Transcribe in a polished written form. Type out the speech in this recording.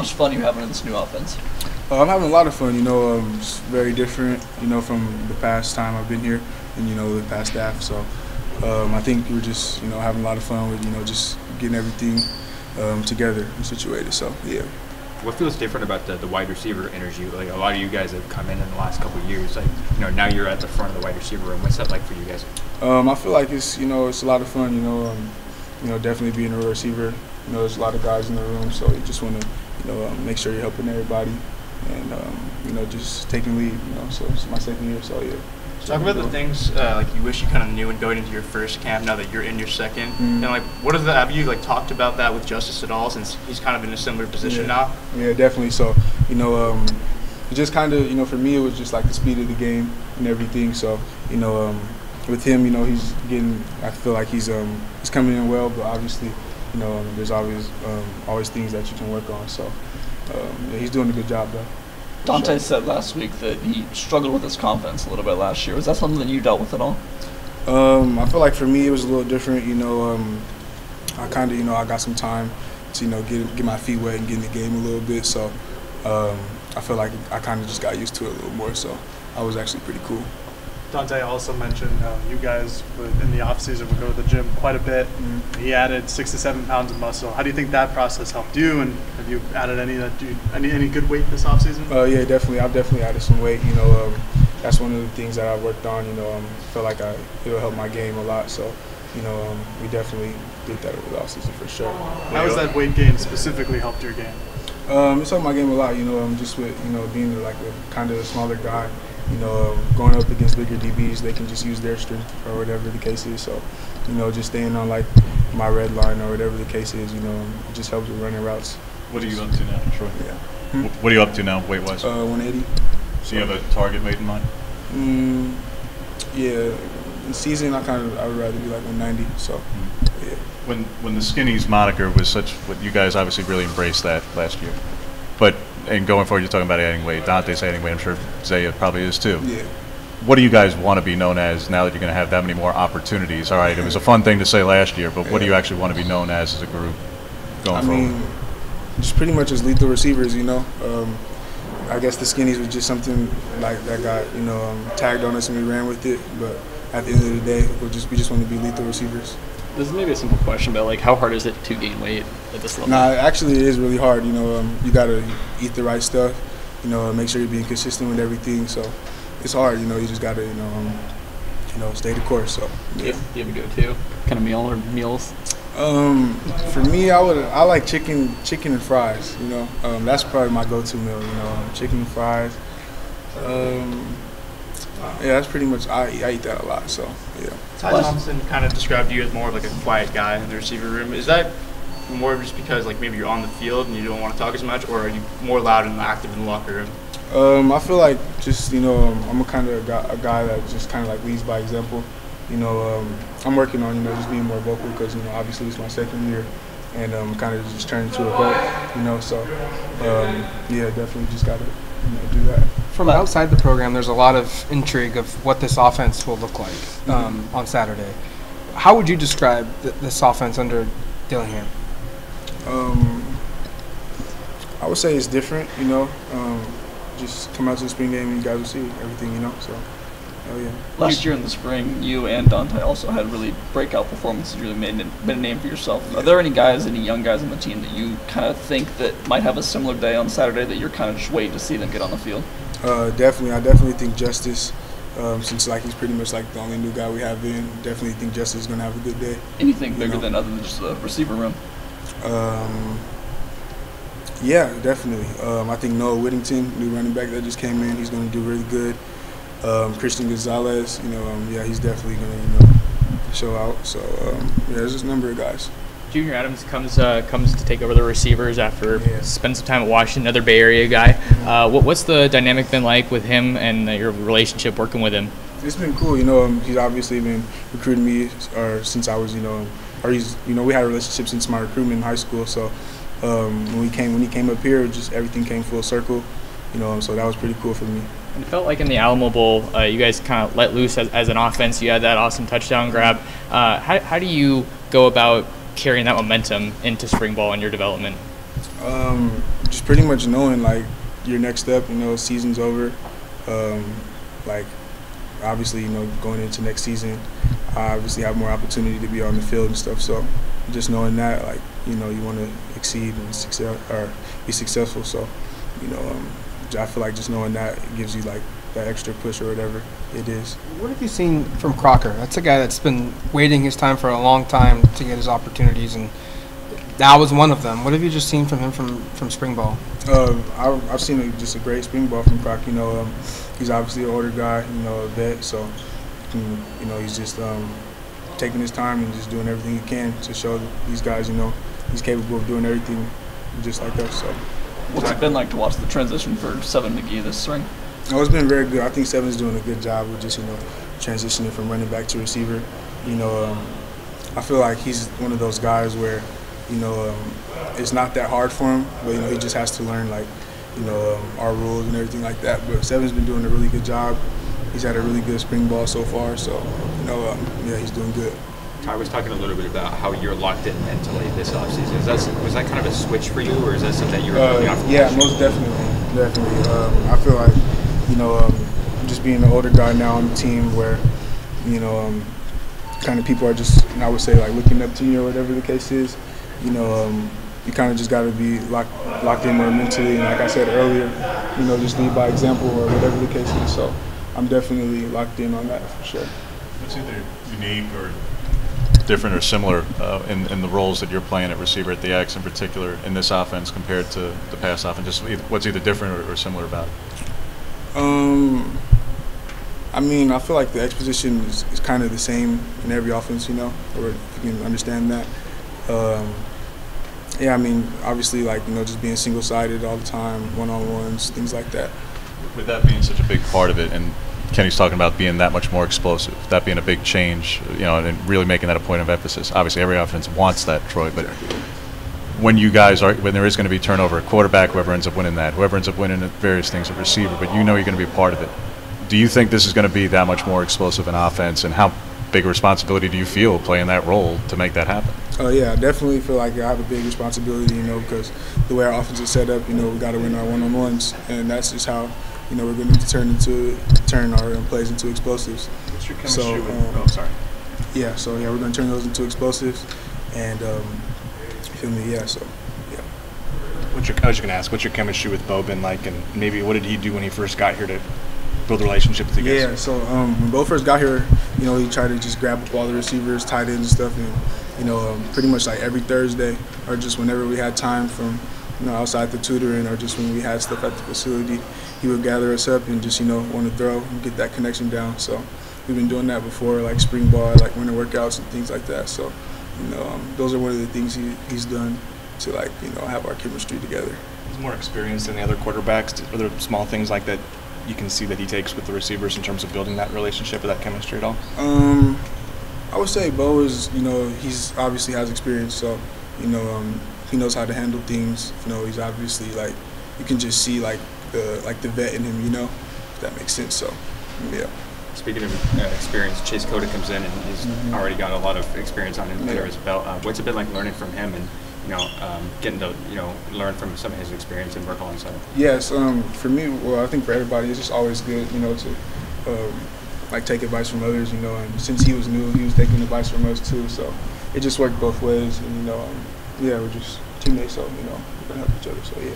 much fun are you having in this new offense? I'm having a lot of fun. It's very different, from the past time I've been here and, the past staff. So I think we're just, having a lot of fun with, just getting everything together and situated. So, yeah. What feels different about the wide receiver energy? Like, a lot of you guys have come in the last couple of years. Like, now you're at the front of the wide receiver room. What's that like for you guys? I feel like it's, it's a lot of fun, definitely being a receiver. There's a lot of guys in the room, so you just want to, make sure you're helping everybody and, just taking lead, So it's my second year, so yeah. Talk about the things like you wish you kind of knew when going into your first camp. Now that you're in your second, and like, what is that? Have you like talked about that with Justice at all? Since he's kind of in a similar position now. Yeah, definitely. So it just kind of for me it was just like the speed of the game and everything. So with him, he's getting. I feel like he's coming in well, but obviously there's always things that you can work on. So yeah, he's doing a good job though. Dante said last week that he struggled with his confidence a little bit last year. Was that something that you dealt with at all? I feel like for me it was a little different. I kind of I got some time to get my feet wet and get in the game a little bit. So I feel like I kind of just got used to it a little more. So I was actually pretty cool. Dante also mentioned how you guys in the offseason would go to the gym quite a bit. Mm-hmm. He added 6 to 7 pounds of muscle. How do you think that process helped you? And have you added any good weight this offseason? Yeah, definitely. I've definitely added some weight. That's one of the things that I've worked on. Feel like it'll help my game a lot. So, we definitely did that over the offseason for sure. How has that weight gain specifically helped your game? It's helped my game a lot. Just with being like a kind of a smaller guy. Going up against bigger DBs, they can just use their strength or whatever the case is. So, just staying on like my red line or whatever the case is, it just helps with running routes. What are you up to now, Troy? Yeah. What are you up to now, weight-wise? 180. So you have a target made in mind? Yeah. In season, I would rather be like 190. So, yeah. When the Skinnies moniker was what you guys obviously really embraced that last year, but. And going forward, you're talking about adding weight. Dante's adding weight. I'm sure Zaya probably is too. Yeah. What do you guys want to be known as now that you're going to have that many more opportunities? All right, it was a fun thing to say last year, but what do you actually want to be known as a group going forward? Just pretty much as lethal receivers, I guess the Skinnies was just something like that got, tagged on us and we ran with it. But at the end of the day, we just want to be lethal receivers. This is maybe a simple question, but like, how hard is it to gain weight at this level? Nah, actually, it is really hard. You gotta eat the right stuff. Make sure you're being consistent with everything. So it's hard. You just gotta stay the course. So yeah. Do you have a go-to kind of meal or meals? For me, I like chicken and fries. That's probably my go-to meal. Chicken and fries. Yeah, that's pretty much. I eat that a lot. So yeah. Ty Thompson kind of described you as more of like a quiet guy in the receiver room. Is that more just because like maybe you're on the field and you don't want to talk as much, or are you more loud and active in the locker room? I feel like just I'm a kind of a guy that just kind of like leads by example. I'm working on just being more vocal because obviously it's my second year and kind of just turning into a vet. So yeah, definitely just gotta do that. From outside the program, there's a lot of intrigue of what this offense will look like on Saturday. How would you describe this offense under Dillingham? I would say it's different, just come out to the spring game and you guys will see everything, So, yeah. Last year in the spring, you and Dante also had really breakout performances. You really made a name for yourself. Are there any young guys on the team that you kind of think that might have a similar day on Saturday that you're kind of just waiting to see them get on the field? Definitely. I definitely think Justice, since he's pretty much like the only new guy we have in, definitely think Justice is going to have a good day. Anything bigger than other than just the receiver room? Yeah, definitely. I think Noah Whittington, new running back that just came in, he's going to do really good. Christian Gonzalez, he's definitely going to, show out. So, there's just a number of guys. Junior Adams comes to take over the receivers after spending some time at Washington, another Bay Area guy. What's the dynamic been like with him and your relationship working with him? It's been cool. He's obviously been recruiting me since I was, we had a relationship since my recruitment in high school. So when he came up here, just everything came full circle. So that was pretty cool for me. And it felt like in the Alamo Bowl, you guys kind of let loose as an offense. You had that awesome touchdown grab. How do you go about carrying that momentum into spring ball in your development? Just pretty much knowing like your next step. You know, season's over. Like obviously, you know, going into next season, I obviously have more opportunity to be on the field and stuff. So just knowing that, like, you know, you want to exceed and be successful. So, you know, I feel like just knowing that gives you like that extra push or whatever it is. What have you seen from Crocker? That's a guy that's been waiting his time for a long time to get his opportunities, and that was one of them. What have you just seen from him from spring ball? I've seen just a great spring ball from Croc. You know, he's obviously an older guy, you know, a vet, so you know, he's just taking his time and just doing everything he can to show these guys, you know, he's capable of doing everything just like us. So, what's it been like to watch the transition for Seven McGee this spring? Oh, it's been very good. I think Seven's doing a good job with just, you know, transitioning from running back to receiver. You know, I feel like he's one of those guys where, you know, it's not that hard for him, but, you know, he just has to learn, like, you know, our rules and everything like that. But Seven's been doing a really good job. He's had a really good spring ball so far, so, you know, yeah, he's doing good. Ty was talking a little bit about how you're locked in mentally this offseason. Was that kind of a switch for you, or is that something that you were building off? Yeah, most definitely. I feel like, you know, just being an older guy now on the team where, you know, kind of people are just, I would say, like, looking up to you or whatever the case is. You know, you kind of just got to be locked in more mentally, and like I said earlier, you know, just lead by example or whatever the case is. So I'm definitely locked in on that for sure. What's either unique or different or similar in the roles that you're playing at receiver at the X in particular in this offense compared to the past offense? Just what's either different or similar about it? I mean, I feel like the X position is kind of the same in every offense, you know, or if you can understand that. Yeah, I mean, obviously, like, you know, just being single-sided all the time, one-on-ones, things like that. With that being such a big part of it, and Kenny's talking about being that much more explosive, that being a big change, you know, and really making that a point of emphasis. Obviously, every offense wants that, Troy, but when there is going to be turnover, a quarterback, whoever ends up winning that, whoever ends up winning various things, a receiver, but you know you're going to be a part of it. Do you think this is going to be that much more explosive in offense, and how big a responsibility do you feel playing that role to make that happen? Oh, yeah, I definitely feel like I have a big responsibility, you know, because the way our offense is set up, you know, we got to win our one-on-ones, and that's just how, you know, we're going to turn our plays into explosives. What's your chemistry Yeah, so, yeah, we're going to turn those into explosives, and, feel me, yeah, so, yeah. I was just going to ask, what's your chemistry with Bo been like, and maybe what did he do when he first got here to build a relationship with you guys? Yeah, so when Bo first got here, you know, he tried to just grab up all the receivers, tight ends and stuff, and, you know, pretty much like every Thursday or just whenever we had time from, you know, outside the tutoring or just when we had stuff at the facility, he would gather us up and just, you know, want to throw and get that connection down. So we've been doing that before, like spring ball, like winter workouts and things like that. So, you know, those are one of the things he's done to, like, you know, have our chemistry together. He's more experienced than the other quarterbacks. Are there small things like that you can see that he takes with the receivers in terms of building that relationship or that chemistry at all? I would say Bo is, you know, he's obviously has experience, so, you know, he knows how to handle things. You know, he's obviously, like, you can just see like the vet in him, you know, if that makes sense. So, yeah. Speaking of experience, Chase Cota comes in and he's already got a lot of experience under his belt. What's it been like learning from him and, you know, getting to, you know, learn from some of his experience and work alongside him? Yes, for me, well, I think for everybody, it's just always good, you know, to like take advice from others, you know. And since he was new, he was taking advice from us too. So it just worked both ways, and, you know, yeah, we're just teammates, so, you know, we're gonna help each other. So yeah.